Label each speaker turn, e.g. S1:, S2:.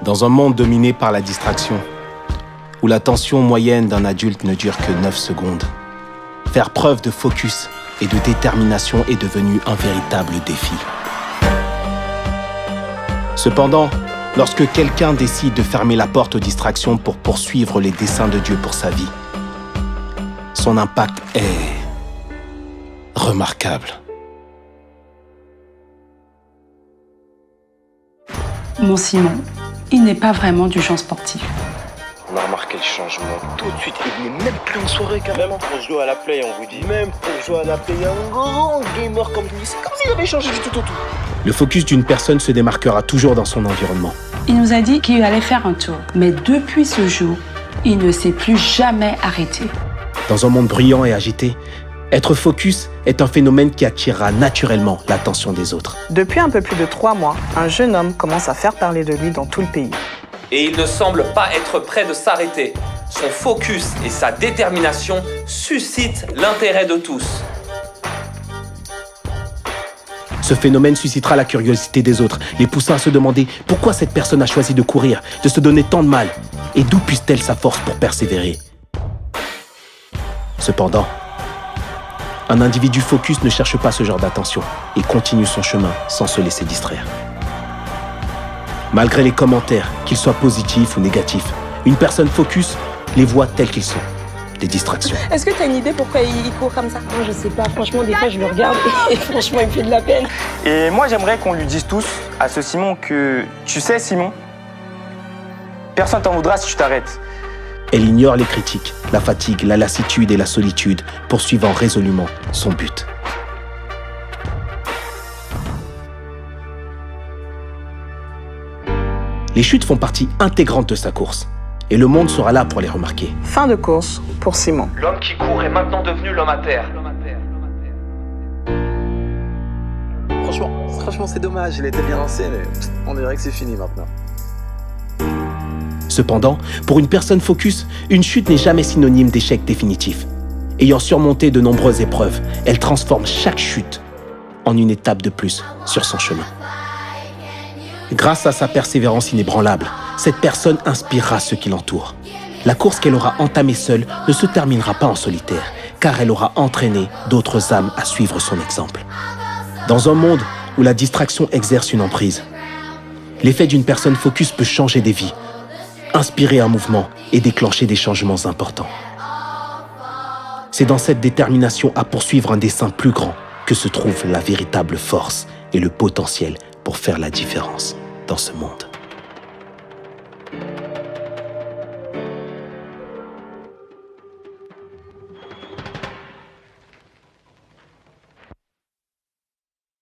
S1: Dans un monde dominé par la distraction, où l'attention moyenne d'un adulte ne dure que 9 secondes, faire preuve de focus et de détermination est devenu un véritable défi. Cependant, lorsque quelqu'un décide de fermer la porte aux distractions pour poursuivre les desseins de Dieu pour sa vie, son impact est remarquable.
S2: Mon Simon, il n'est pas vraiment du genre sportif.
S3: On a remarqué le changement tout de suite. Il n'est même plus en soirée carrément. Pour jouer à la play, on vous dit. Même pour jouer à la play, un grand gamer comme lui. C'est comme s'il avait changé du tout au tout.
S1: Le focus d'une personne se démarquera toujours dans son environnement.
S2: Il nous a dit qu'il allait faire un tour. Mais depuis ce jour, il ne s'est plus jamais arrêté.
S1: Dans un monde bruyant et agité, être focus est un phénomène qui attirera naturellement l'attention des autres.
S4: Depuis un peu plus de 3 mois, un jeune homme commence à faire parler de lui dans tout le pays.
S5: Et il ne semble pas être prêt de s'arrêter. Son focus et sa détermination suscitent l'intérêt de tous.
S1: Ce phénomène suscitera la curiosité des autres, les poussant à se demander pourquoi cette personne a choisi de courir, de se donner tant de mal, et d'où puise-t-elle sa force pour persévérer. Cependant, un individu focus ne cherche pas ce genre d'attention et continue son chemin sans se laisser distraire. Malgré les commentaires, qu'ils soient positifs ou négatifs, une personne focus les voit tels qu'ils sont, des distractions.
S6: Est-ce que tu as une idée pourquoi il court comme ça?
S7: Moi, je sais pas. Franchement, des fois, je le regarde et franchement, il me fait de la peine.
S8: Et moi, j'aimerais qu'on lui dise tous à ce Simon que, tu sais, Simon, personne t'en voudra si tu t'arrêtes.
S1: Elle ignore les critiques, la fatigue, la lassitude et la solitude, poursuivant résolument son but. Les chutes font partie intégrante de sa course, et le monde sera là pour les remarquer.
S4: Fin de course pour Simon.
S5: L'homme qui court est maintenant devenu l'homme à terre.
S3: Franchement, c'est dommage. Il était bien lancé, mais on dirait que c'est fini maintenant.
S1: Cependant, pour une personne focus, une chute n'est jamais synonyme d'échec définitif. Ayant surmonté de nombreuses épreuves, elle transforme chaque chute en une étape de plus sur son chemin. Grâce à sa persévérance inébranlable, cette personne inspirera ceux qui l'entourent. La course qu'elle aura entamée seule ne se terminera pas en solitaire, car elle aura entraîné d'autres âmes à suivre son exemple. Dans un monde où la distraction exerce une emprise, l'effet d'une personne focus peut changer des vies, inspirer un mouvement et déclencher des changements importants. C'est dans cette détermination à poursuivre un dessein plus grand que se trouve la véritable force et le potentiel pour faire la différence dans ce monde.